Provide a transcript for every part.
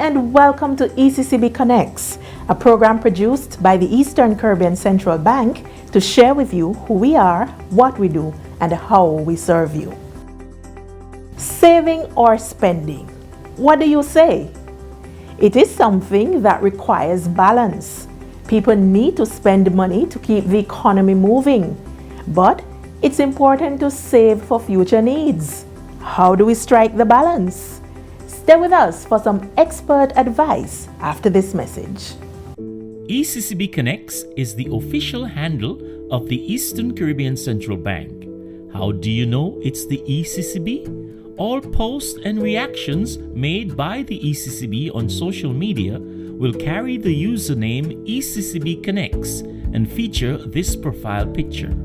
and welcome to ECCB Connects, a program produced by the Eastern Caribbean Central Bank to share with you who we are, what we do, and how we serve you. Saving or spending? What do you say? It is something that requires balance. People need to spend money to keep the economy moving, but it's important to save for future needs. How do we strike the balance? Stay with us for some expert advice after this message. ECCB Connects is the official handle of the Eastern Caribbean Central Bank. How do you know it's the ECCB? All posts and reactions made by the ECCB on social media will carry the username ECCB Connects and feature this profile picture.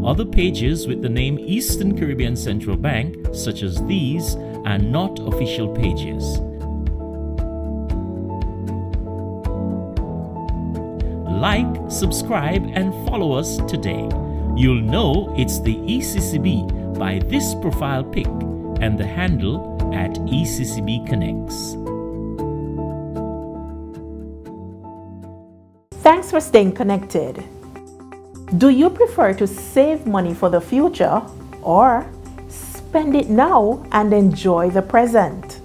Other pages with the name Eastern Caribbean Central Bank, such as these, are not official pages. Like, subscribe, and follow us today. You'll know it's the ECCB by this profile pic and the handle at ECCB Connects. Thanks for staying connected. Do you prefer to save money for the future or spend it now and enjoy the present?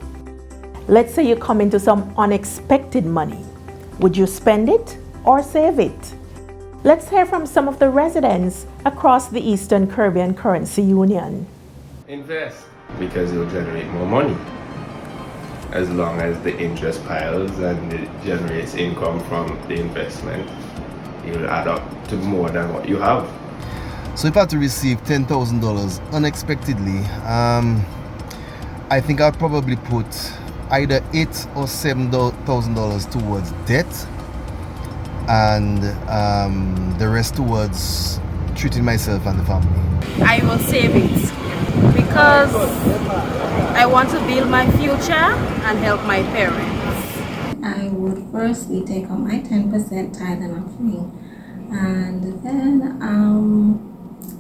Let's say you come into some unexpected money. Would you spend it or save it? Let's hear from some of the residents across the Eastern Caribbean Currency Union. Invest because it will generate more money. As long as the interest piles and it generates income from the investment, it will add up to more than what you have. So if I had to receive $10,000 unexpectedly, I think I'd probably put either $8,000 or $7,000 towards debt, and the rest towards treating myself and the family. I will save it because I want to build my future and help my parents. I would firstly take out my 10% tithe and offering, and then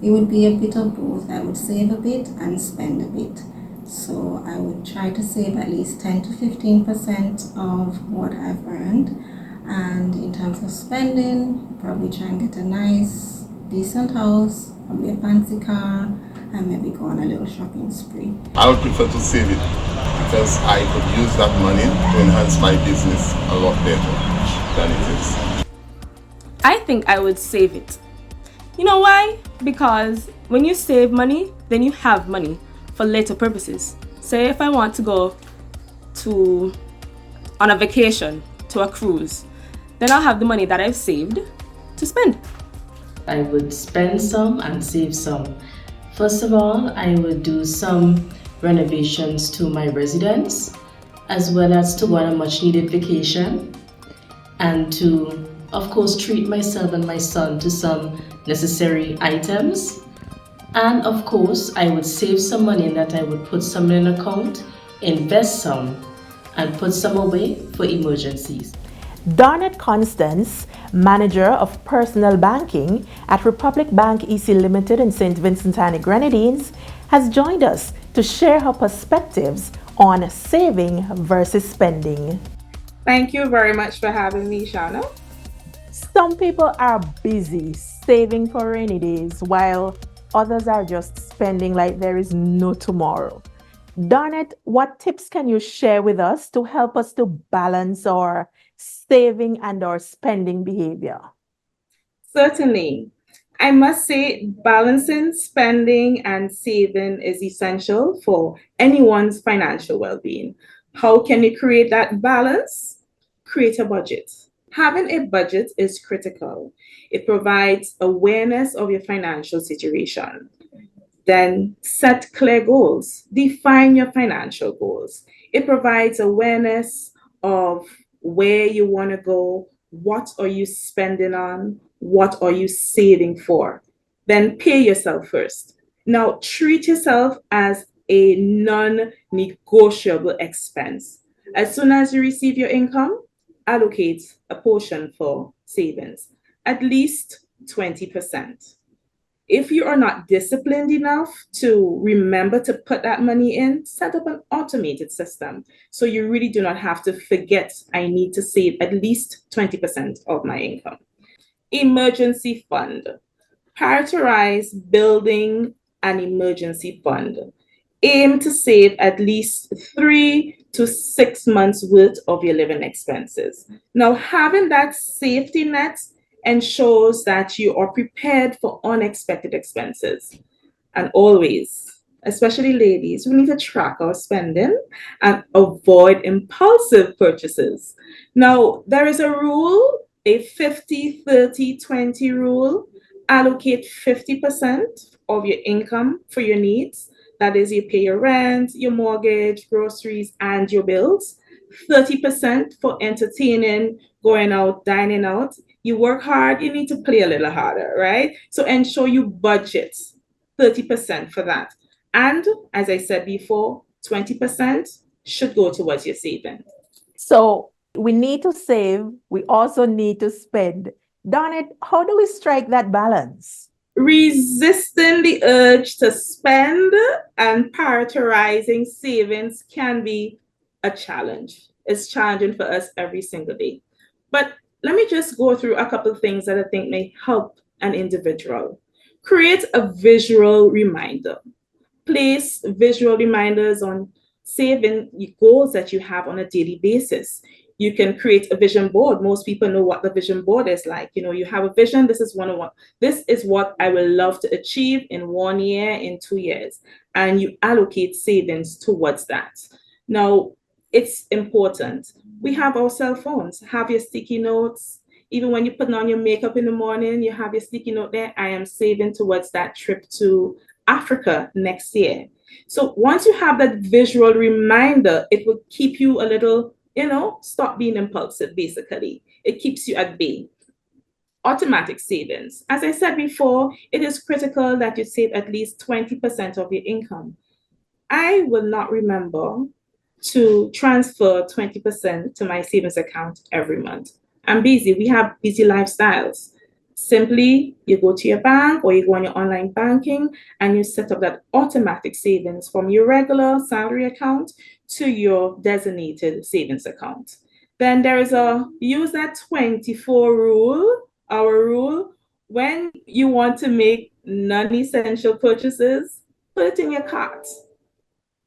it would be a bit of both. I would save a bit and spend a bit. So I would try to save at least 10 to 15% of what I've earned, and in terms of spending, probably try and get a nice, decent house, probably a fancy car, and maybe go on a little shopping spree. I would prefer to save it because I could use that money to enhance my business a lot better than it is. I think I would save it. You know why? Because when you save money, then you have money for later purposes. Say if I want to go on a vacation, to a cruise, then I'll have the money that I've saved to spend. I would spend some and save some. First of all, I would do some renovations to my residence, as well as to go on a much needed vacation, and to, of course, treat myself and my son to some necessary items. And of course, I would save some money in that I would put some in an account, invest some, and put some away for emergencies. Dawnette Constance, Manager of Personal Banking at Republic Bank EC Ltd in Saint Vincent and Grenadines, has joined us to share her perspectives on saving versus spending. Thank you very much for having me, Shauna. Some people are busy saving for rainy days, while others are just spending like there is no tomorrow. Dawnette, what tips can you share with us to help us to balance our saving and our spending behavior? Certainly. I must say balancing spending and saving is essential for anyone's financial well-being. How can you create that balance? Create a budget. Having a budget is critical. It provides awareness of your financial situation. Then set clear goals. Define your financial goals. It provides awareness of where you want to go, what are you spending on, what are you saving for. Then pay yourself first. Now treat yourself as a non-negotiable expense. As soon as you receive your income, allocate a portion for savings, at least 20%. If you are not disciplined enough to remember to put that money in, set up an automated system. So you really do not have to forget, I need to save at least 20% of my income. Emergency fund. Prioritize building an emergency fund. Aim to save at least 3 to 6 months worth of your living expenses. Now, having that safety net ensures that you are prepared for unexpected expenses. And always, especially ladies, we need to track our spending and avoid impulsive purchases. Now, there is a rule, a 50-30-20 rule. Allocate 50% of your income for your needs. That is, you pay your rent, your mortgage, groceries, and your bills. 30% for entertaining, going out, dining out. You work hard, you need to play a little harder, right? So ensure you budget 30% for that. And as I said before, 20% should go towards your saving. So we need to save, we also need to spend. Dawnette, how do we strike that balance? Resisting the urge to spend and prioritizing savings can be a challenge. It's challenging for us every single day. But let me just go through a couple of things that I think may help an individual. Create a visual reminder. Place visual reminders on saving goals that you have on a daily basis. You can create a vision board. Most people know what the vision board is like. You know, you have a vision. This is This is what I will love to achieve in 1 year, in 2 years. And you allocate savings towards that. Now, it's important. We have our cell phones. Have your sticky notes. Even when you're putting on your makeup in the morning, you have your sticky note there. I am saving towards that trip to Africa next year. So once you have that visual reminder, it will keep you a little, stop being impulsive, basically. It keeps you at bay. Automatic savings. As I said before, it is critical that you save at least 20% of your income. I will not remember to transfer 20% to my savings account every month. I'm busy. We have busy lifestyles. Simply, you go to your bank or you go on your online banking and you set up that automatic savings from your regular salary account to your designated savings account. Then there is use that 24 rule, our rule. When you want to make non-essential purchases, put it in your cart,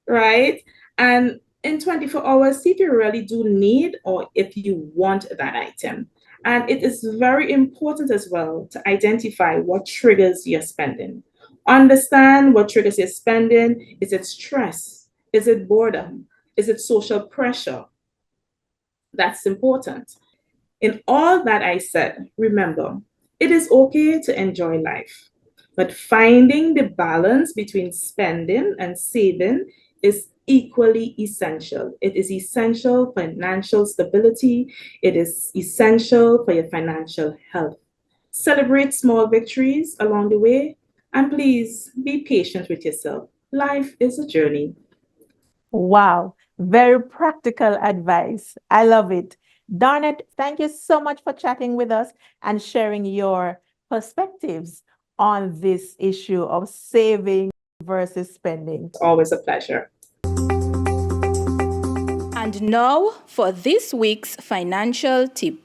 right? And in 24 hours, see if you really do need or if you want that item. And it is very important as well to identify what triggers your spending. Understand what triggers your spending. Is it stress? Is it boredom? Is it social pressure? That's important. In all that I said, remember, it is okay to enjoy life, but finding the balance between spending and saving is equally essential. It is essential for financial stability. It is essential for your financial health. Celebrate small victories along the way, and please be patient with yourself. Life is a journey. Wow, very practical advice. I love it. Dawnette, thank you so much for chatting with us and sharing your perspectives on this issue of saving versus spending. It's always a pleasure. And now for this week's financial tip.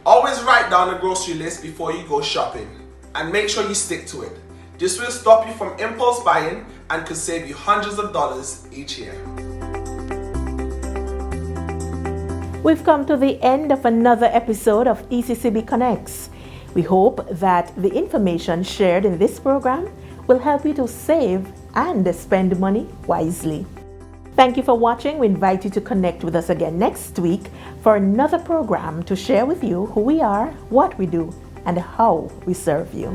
Always write down a grocery list before you go shopping and make sure you stick to it. This will stop you from impulse buying and could save you hundreds of dollars each year. We've come to the end of another episode of ECCB Connects. We hope that the information shared in this program will help you to save and spend money wisely. Thank you for watching. We invite you to connect with us again next week for another program to share with you who we are, what we do, and how we serve you.